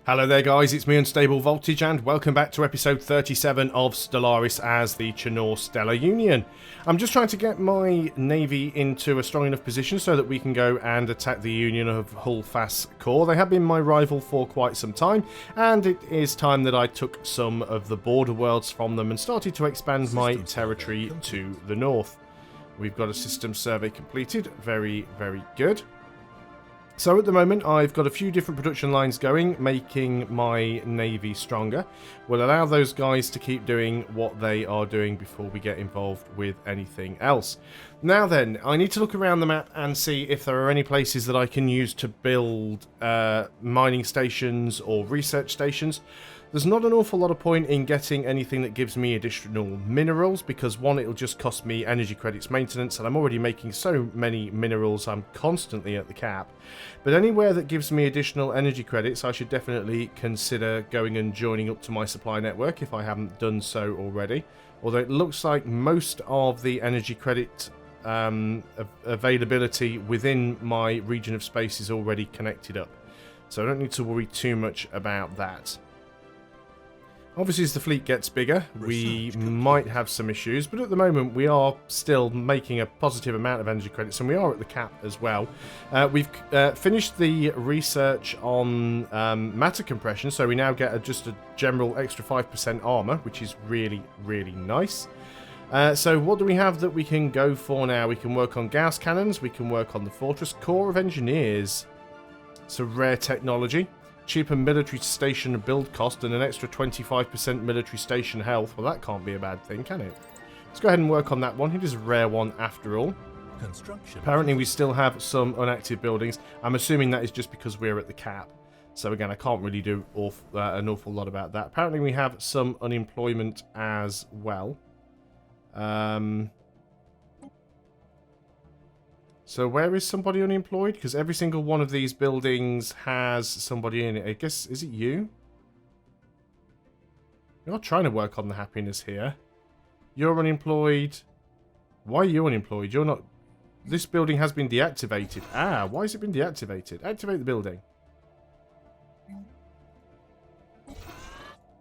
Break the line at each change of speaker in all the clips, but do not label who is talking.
Hello there guys, it's me Unstable Voltage and welcome back to episode 37 of Stellaris as the Chinor Stellar Union. I'm just trying to get my navy into a strong enough position so that we can go and attack the Union of Hull-Fass Core. They have been my rival for quite some time, and it is time that I took some of the border worlds from them and started to expand my territory to the north. We've got a system survey completed, very good. So at the moment I've got a few different production lines going, making my navy stronger. We'll allow those guys to keep doing what they are doing before we get involved with anything else. Now then, I need to look around the map and see if there are any places that I can use to build mining stations or research stations. There's not an awful lot of point in getting anything that gives me additional minerals, because one, it'll just cost me energy credits maintenance, and I'm already making so many minerals, I'm constantly at the cap. But anywhere that gives me additional energy credits, I should definitely consider going and joining up to my supply network if I haven't done so already. Although it looks like most of the energy credit availability within my region of space is already connected up. So I don't need to worry too much about that. Obviously, as the fleet gets bigger, we might have some issues, but at the moment we are still making a positive amount of energy credits, and we are at the cap as well. We've finished the research on matter compression, so we now get just a general extra 5% armor, which is really nice. So what do we have that we can go for now? We can work on Gauss cannons, we can work on the Fortress Corps of Engineers. So rare technology. Cheaper military station build cost and an extra 25% military station health. Well, that can't be a bad thing, can it? Let's go ahead and work on that one. It is a rare one after all. Apparently we still have some inactive buildings. I'm assuming that is just because we're at the cap. So again, I can't really do an awful lot about that. Apparently we have some unemployment as well. So where is somebody unemployed? Because every single one of these buildings has somebody in it. I guess, is it you? You're trying to work on the happiness here. You're unemployed. Why are you unemployed? You're not... This building has been deactivated. Ah, why has it been deactivated? Activate the building.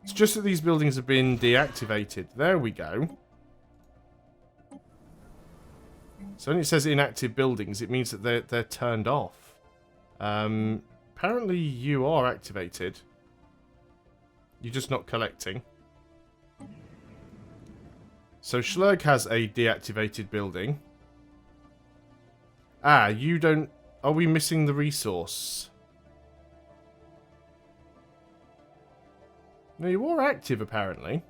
It's just that these buildings have been deactivated. There we go. So when it says inactive buildings, it means that they're turned off. Apparently you are activated. You're just not collecting. So Schlurg has a deactivated building. Ah, you don't... Are we missing the resource? No, you are active apparently.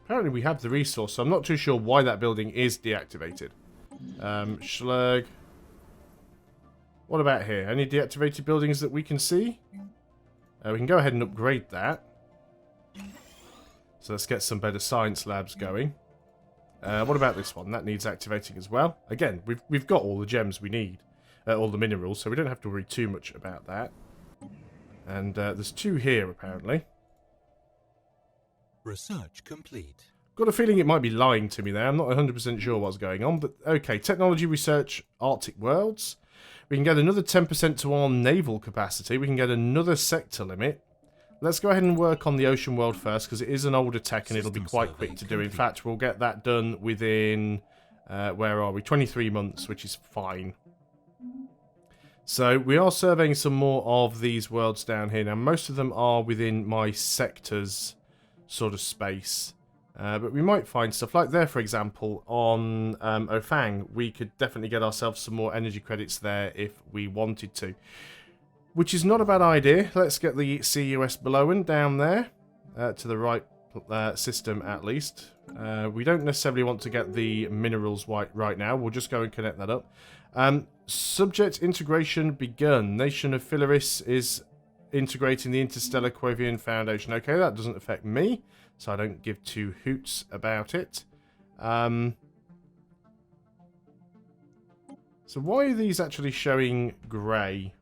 Apparently we have the resource, so I'm not too sure why that building is deactivated. Schlurg. What about here? Any deactivated buildings that we can see? We can go ahead and upgrade that. So let's get some better science labs going. What about this one? That needs activating as well. Again, we've got all the gems we need. All the minerals, so we don't have to worry too much about that. And there's two here, apparently.
Research complete.
Got a feeling it might be lying to me there. I'm not 100% sure what's going on, but okay. Technology research, Arctic worlds. We can get another 10% to our naval capacity. We can get another sector limit. Let's go ahead and work on the ocean world first, because it is an older tech and it'll be quite quick to do. In fact, we'll get that done within, where are we? 23 months, which is fine. So we are surveying some more of these worlds down here. Now, most of them are within my sectors sort of space, but we might find stuff like there, for example, on Ofang. We could definitely get ourselves some more energy credits there if we wanted to, which is not a bad idea. Let's get the CUS Belowen down there to the right system at least. We don't necessarily want to get the minerals right now. We'll just go and connect that up. Subject integration begun. Nation of Stellaris is integrating the Interstellar Quavian Foundation. Okay, that doesn't affect me, so I don't give two hoots about it. So why are these actually showing grey?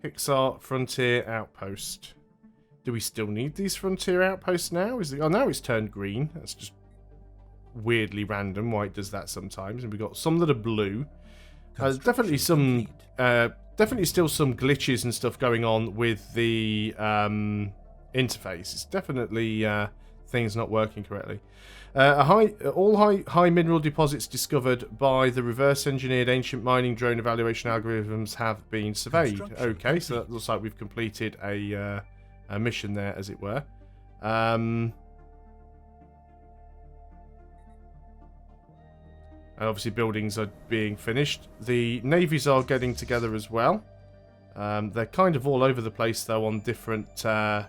Pixar Frontier Outpost. Do we still need these frontier outposts now? Oh, now it's turned green. That's just weirdly random why it does that sometimes. And we've got some that are blue. Definitely some... definitely still some glitches and stuff going on with the interface. It's definitely things not working correctly. All high mineral deposits discovered by the reverse-engineered ancient mining drone evaluation algorithms have been surveyed. Okay, so that looks like we've completed a mission there, as it were. And obviously buildings are being finished. The navies are getting together as well. They're kind of all over the place, though, on different star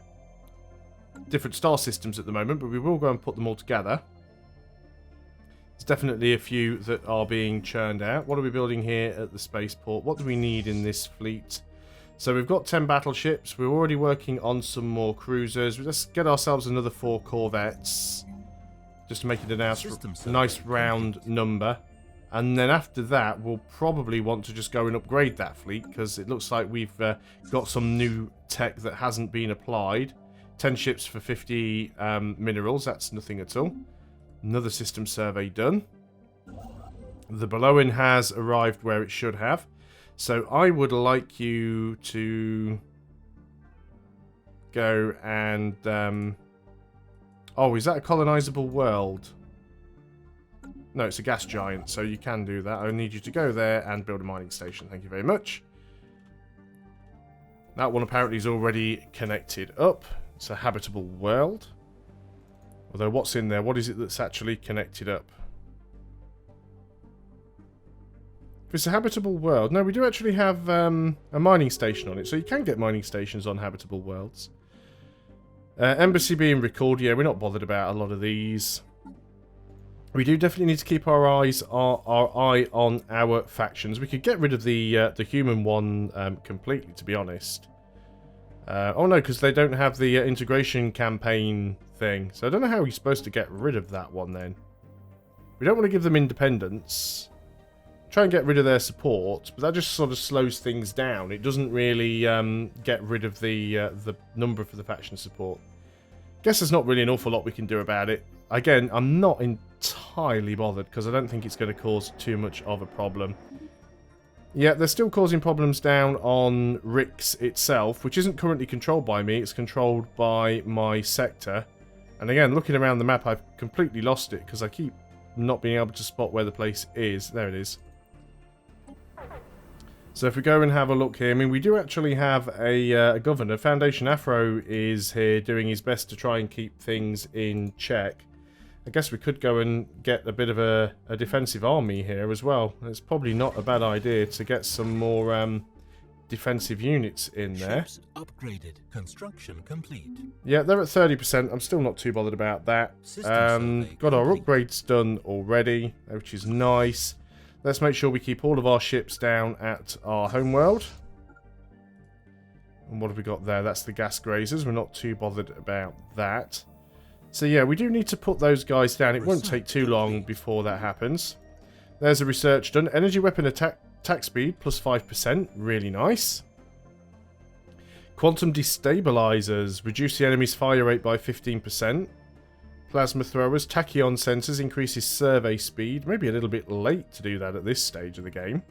systems at the moment, but we will go and put them all together. There's definitely a few that are being churned out. What are we building here at the spaceport? What do we need in this fleet? So we've got 10 battleships. We're already working on some more cruisers. Let's get ourselves another 4 corvettes, just to make it a nice round number. And then after that, we'll probably want to just go and upgrade that fleet, because it looks like we've got some new tech that hasn't been applied. 10 ships for 50 minerals, that's nothing at all. Another system survey done. The Belowan has arrived where it should have. So I would like you to go and... oh, is that a colonizable world? No, it's a gas giant, so you can do that. I need you to go there and build a mining station. Thank you very much. That one apparently is already connected up. It's a habitable world. Although, what's in there? What is it that's actually connected up? If it's a habitable world... No, we do actually have a mining station on it, so you can get mining stations on habitable worlds. Embassy being recalled. Yeah, we're not bothered about a lot of these. We do definitely need to keep our eye on our factions. We could get rid of the human one completely, to be honest. Oh no, because they don't have the integration campaign thing. So I don't know how we're supposed to get rid of that one then. We don't want to give them independence. Try and get rid of their support, but that just sort of slows things down. It doesn't really get rid of the number for the faction support. Guess there's not really an awful lot we can do about it. Again, I'm not entirely bothered because I don't think it's going to cause too much of a problem. Yeah, they're still causing problems down on Rix itself, which isn't currently controlled by me. It's controlled by my sector. And again, looking around the map, I've completely lost it because I keep not being able to spot where the place is. There it is. So if we go and have a look here, I mean, we do actually have a governor. Foundation Afro is here doing his best to try and keep things in check. I guess we could go and get a bit of a defensive army here as well. It's probably not a bad idea to get some more defensive units in there.
Ships upgraded. Construction complete.
Yeah, they're at 30%. I'm still not too bothered about that. Got our upgrades done already, which is nice. Let's make sure we keep all of our ships down at our homeworld. And what have we got there? That's the gas grazers. We're not too bothered about that. So yeah, we do need to put those guys down. It won't take too long before that happens. There's a research done. Energy weapon attack speed plus 5%. Really nice. Quantum destabilizers. Reduce the enemy's fire rate by 15%. Plasma throwers. Tachyon sensors. Increases survey speed. Maybe a little bit late to do that at this stage of the game.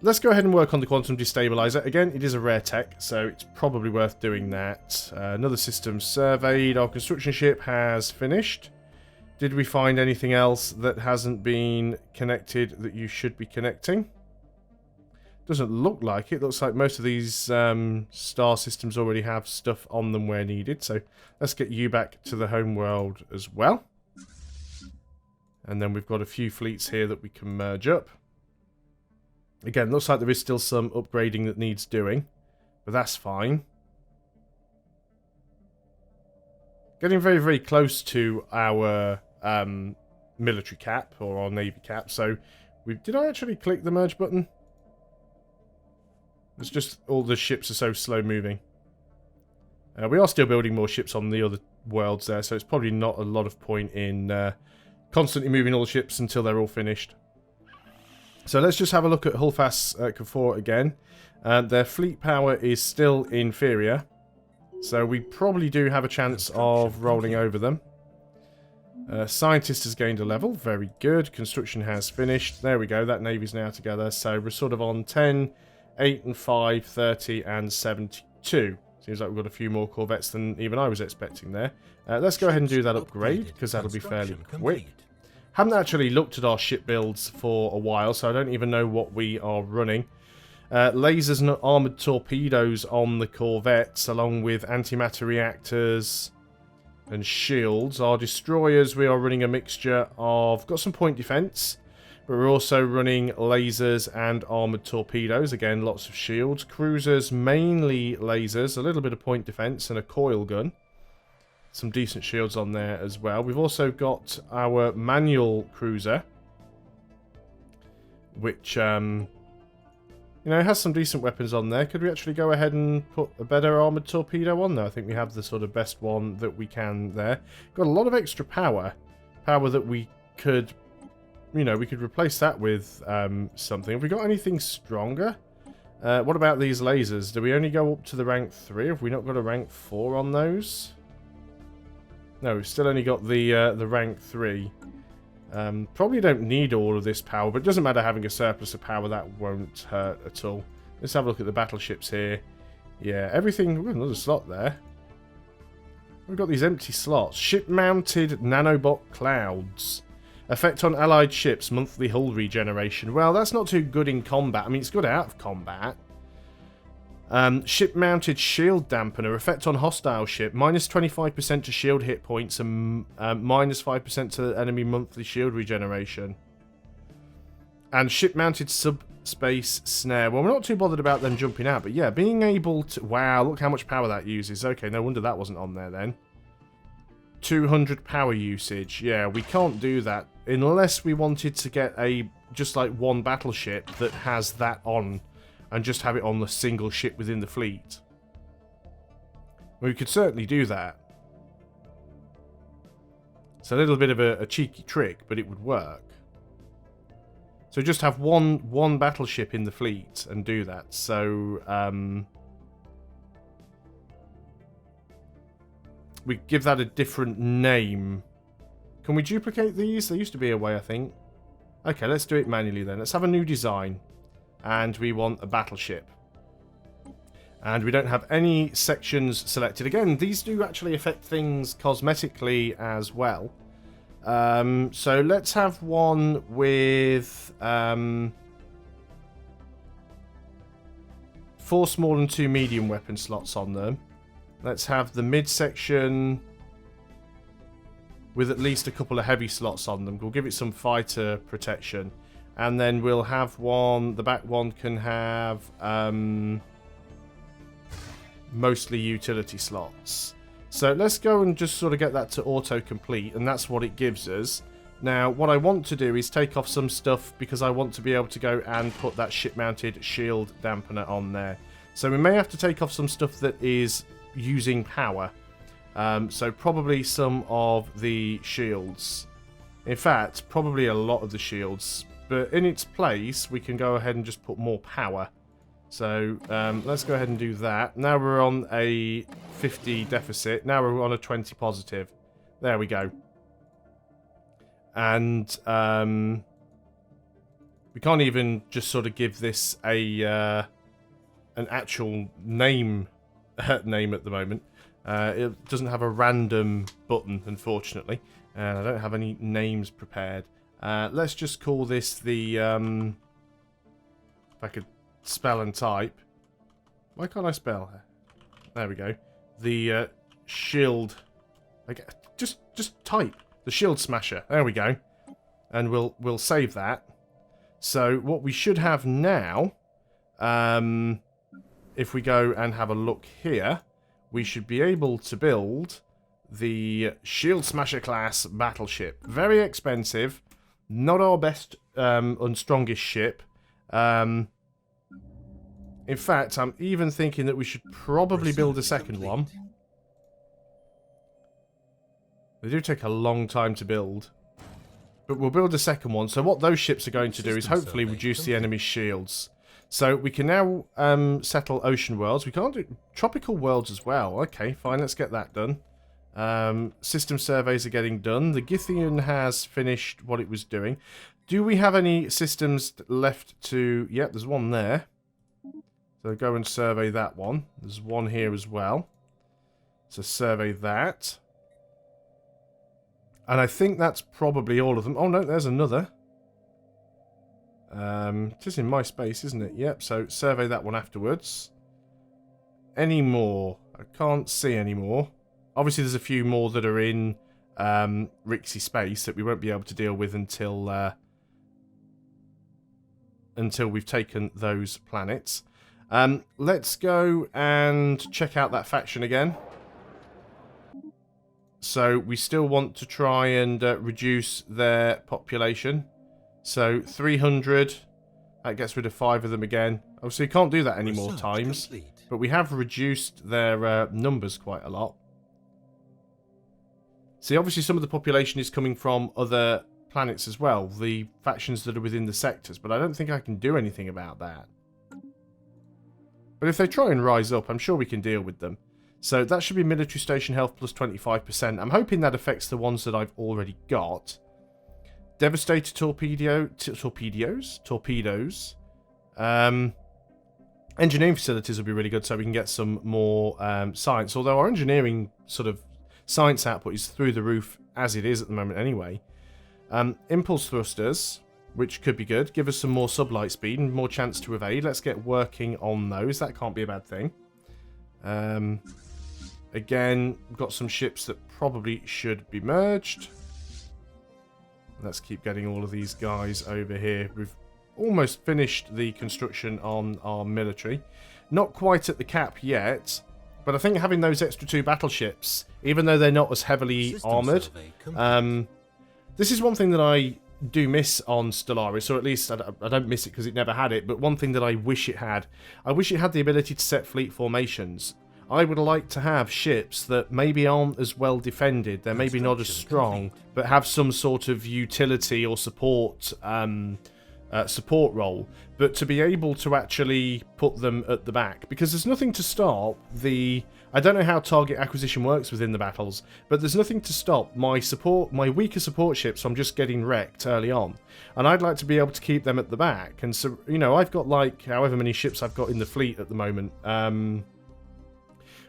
Let's go ahead and work on the quantum destabilizer. Again, it is a rare tech, so it's probably worth doing that. Another system surveyed. Our construction ship has finished. Did we find anything else that hasn't been connected that you should be connecting? Doesn't look like it. Looks like most of these star systems already have stuff on them where needed. So let's get you back to the home world as well. And then we've got a few fleets here that we can merge up. Again, looks like there is still some upgrading that needs doing, but that's fine. Getting very, very close to our military cap, or our navy cap, so did I actually click the merge button? It's just all the ships are so slow moving. We are still building more ships on the other worlds there, so it's probably not a lot of point in constantly moving all the ships until they're all finished. So let's just have a look at Hulfas Kfor again. Their fleet power is still inferior, so we probably do have a chance of rolling over them. Scientist has gained a level, very good. Construction has finished. There we go, that navy's now together. So we're sort of on 10, 8 and 5, 30 and 72. Seems like we've got a few more corvettes than even I was expecting there. Let's go ahead and do that upgrade, because that'll be fairly quick. Haven't actually looked at our ship builds for a while, so I don't even know what we are running. Lasers and armoured torpedoes on the corvettes, along with antimatter reactors and shields. Our destroyers, we are running a mixture of... got some point defence, but we're also running lasers and armoured torpedoes. Again, lots of shields. Cruisers, mainly lasers, a little bit of point defence and a coil gun. Some decent shields on there as well. We've also got our manual cruiser, which, you know, has some decent weapons on there. Could we actually go ahead and put a better armoured torpedo on there? I think we have the sort of best one that we can there. Got a lot of extra power. Power that we could, you know, we could replace that with something. Have we got anything stronger? What about these lasers? Do we only go up to the rank 3? Have we not got a rank 4 on those? No, we've still only got the rank 3. Probably don't need all of this power, but it doesn't matter having a surplus of power. That won't hurt at all. Let's have a look at the battleships here. Yeah, everything... We've got another slot there. We've got these empty slots. Ship-mounted nanobot clouds. Effect on allied ships, monthly hull regeneration. Well, that's not too good in combat. I mean, it's good out of combat. Ship-mounted shield dampener. Effect on hostile ship. Minus 25% to shield hit points and minus 5% to enemy monthly shield regeneration. And ship-mounted subspace snare. Well, we're not too bothered about them jumping out, but yeah, being able to... Wow, look how much power that uses. Okay, no wonder that wasn't on there then. 200 power usage. Yeah, we can't do that unless we wanted to get a just like one battleship that has that on and just have it on the single ship within the fleet. We could certainly do that. It's a little bit of a cheeky trick, but it would work. So just have one battleship in the fleet and do that. So we give that a different name. Can we duplicate these? There used to be a way, I think. Okay, let's do it manually then. Let's have a new design. And we want a battleship. And we don't have any sections selected. Again, these do actually affect things cosmetically as well. So let's have one with 4 small and 2 medium weapon slots on them. Let's have the midsection with at least a couple of heavy slots on them. We'll give it some fighter protection. And then we'll have one, the back one can have mostly utility slots. So let's go and just sort of get that to auto-complete, and that's what it gives us. Now, what I want to do is take off some stuff because I want to be able to go and put that ship-mounted shield dampener on there. So we may have to take off some stuff that is using power. So probably some of the shields. In fact, probably a lot of the shields. But in its place, we can go ahead and just put more power. So let's go ahead and do that. Now we're on a 50 deficit. Now we're on a 20 positive. There we go. And we can't even just sort of give this a an actual name at the moment. It doesn't have a random button, unfortunately. And I don't have any names prepared. Let's just call this the, if I could spell and type. Why can't I spell? There we go. The shield. Okay, just type. The shield smasher. There we go. And we'll save that. So what we should have now, if we go and have a look here, we should be able to build the Shield Smasher class battleship. Very expensive. Not our best and strongest ship. In fact, I'm even thinking that we should probably build a second one. They do take a long time to build. But we'll build a second one. So what those ships are going to do is hopefully reduce the enemy's shields. So we can now settle ocean worlds. We can't do tropical worlds as well. Okay, fine, let's get that done. System surveys are getting done. The Githian has finished what it was doing. Do we have any systems left to... Yep, there's one there. So go and survey that one. There's one here as well. So survey that. And I think that's probably all of them. Oh no, there's another. It is in my space, isn't it? Yep, so survey that one afterwards. Any more? I can't see any more. Obviously there's a few more that are in Rixie space that we won't be able to deal with until we've taken those planets. Let's go and check out that faction again. So we still want to try and reduce their population. So 300, that gets rid of 5 of them again. Obviously you can't do that any more times, complete. But we have reduced their numbers quite a lot. See, obviously some of the population is coming from other planets as well, the factions that are within the sectors, but I don't think I can do anything about that. But if they try and rise up, I'm sure we can deal with them. So that should be military station health plus 25%. I'm hoping that affects the ones that I've already got. Devastator torpedoes. Engineering facilities will be really good so we can get some more science. Although our engineering sort of science output is through the roof as it is at the moment anyway. Impulse thrusters, which could be good. Give us some more sublight speed and more chance to evade. Let's get working on those. That can't be a bad thing. Again, we've got some ships that probably should be merged. Let's keep getting all of these guys over here. We've almost finished the construction on our military. Not quite at the cap yet, but I think having those extra 2 battleships, even though they're not as heavily armoured, this is one thing that I do miss on Stellaris, or at least I don't miss it because it never had it, but one thing that I wish it had. I wish it had the ability to set fleet formations. I would like to have ships that maybe aren't as well defended, they're maybe not as strong, but have some sort of utility or support support role, but to be able to actually put them at the back, because there's nothing to stop the... I don't know how target acquisition works within the battles, but there's nothing to stop my weaker support ships from just getting wrecked early on, and I'd like to be able to keep them at the back. And so, you know, I've got like however many ships I've got in the fleet at the moment.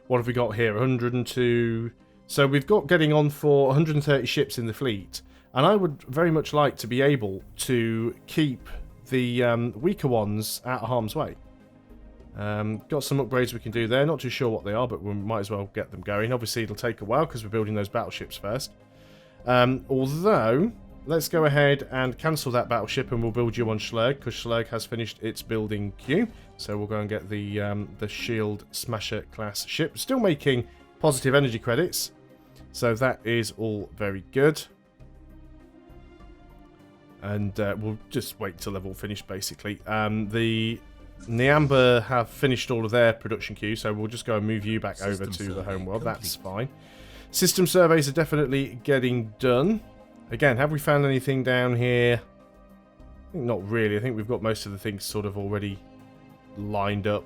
What have we got here? 102. So we've got getting on for 130 ships in the fleet, and I would very much like to be able to keep the weaker ones out of harm's way. Got some upgrades we can do there. Not too sure what they are, but we might as well get them going. Obviously, it'll take a while because we're building those battleships first. Although, let's go ahead and cancel that battleship and we'll build you on Schlurg, because Schlurg has finished its building queue. So we'll go and get the Shield Smasher class ship. Still making positive energy credits. So that is all very good. And we'll just wait till they've all finished, basically. The Neamber have finished all of their production queue, so we'll just go and move you back over to the home world. That's fine. System surveys are definitely getting done. Again, have we found anything down here? I think not really. I think we've got most of the things sort of already lined up.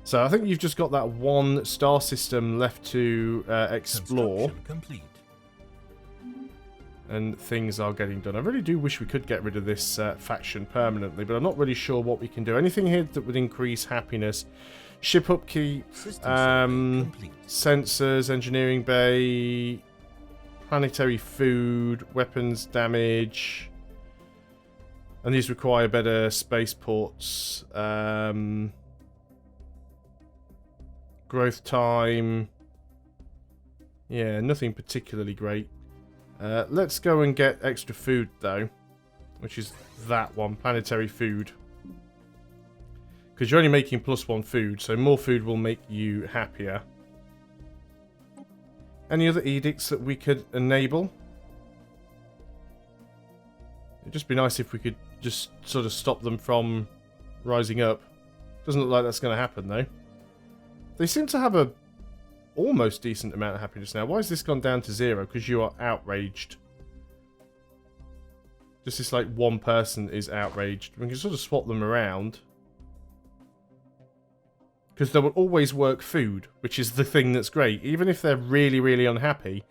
So I think you've just got that one star system left to explore. And things are getting done. I really do wish we could get rid of this faction permanently, but I'm not really sure what we can do. Anything here that would increase happiness. Ship upkeep, sensors, engineering bay, planetary food, weapons damage. And these require better spaceports. Growth time. Yeah, nothing particularly great. Let's go and get extra food, though. Which is that one, planetary food. Because you're only making +1 food, so more food will make you happier. Any other edicts that we could enable? It'd just be nice if we could just sort of stop them from rising up. Doesn't look like that's going to happen, though. They seem to have a almost decent amount of happiness now. Why has this gone down to 0? Because you are outraged. Just this, like, one person is outraged. We can sort of swap them around. Because they will always work food, which is the thing that's great. Even if they're really, really unhappy,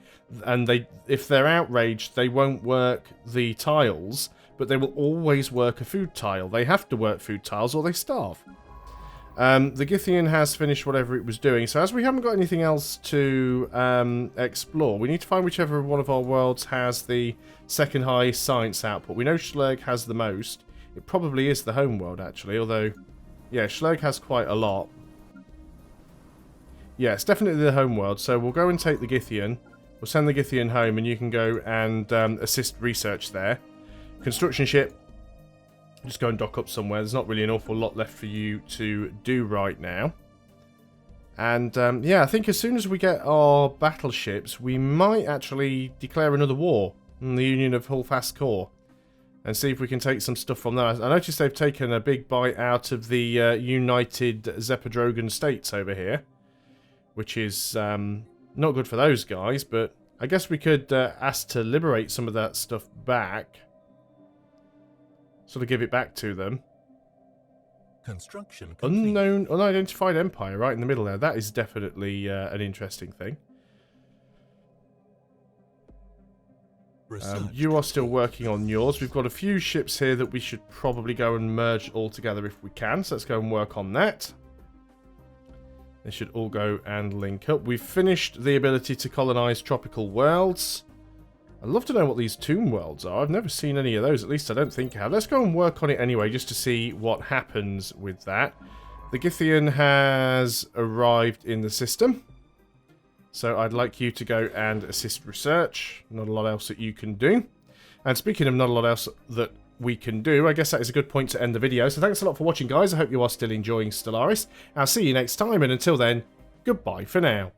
and if they're outraged, they won't work the tiles, but they will always work a food tile. They have to work food tiles or they starve. The Githian has finished whatever it was doing, so as we haven't got anything else to explore, we need to find whichever one of our worlds has the second highest science output. We know Schlurg has the most. It probably is the home world, actually, although, yeah, Schlurg has quite a lot. Yeah, it's definitely the home world, so we'll go and take the Githian. We'll send the Githian home, and you can go and assist research there. Construction ship. Just go and dock up somewhere. There's not really an awful lot left for you to do right now. And, yeah, I think as soon as we get our battleships, we might actually declare another war in the Union of Hulfast Corps. And see if we can take some stuff from there. I noticed they've taken a big bite out of the United Zepodrogan States over here. Which is not good for those guys, but I guess we could ask to liberate some of that stuff back. Sort of give it back to them.
Construction complete.
Unknown, unidentified empire right in the middle there. That is definitely an interesting thing. You are still working on yours. We've got a few ships here that we should probably go and merge all together if we can. So let's go and work on that. They should all go and link up. We've finished the ability to colonize tropical worlds. I'd love to know what these tomb worlds are. I've never seen any of those. At least I don't think I have. Let's go and work on it anyway, just to see what happens with that. The Githian has arrived in the system. So I'd like you to go and assist research. Not a lot else that you can do. And speaking of not a lot else that we can do, I guess that is a good point to end the video. So thanks a lot for watching, guys. I hope you are still enjoying Stellaris. I'll see you next time, and until then, goodbye for now.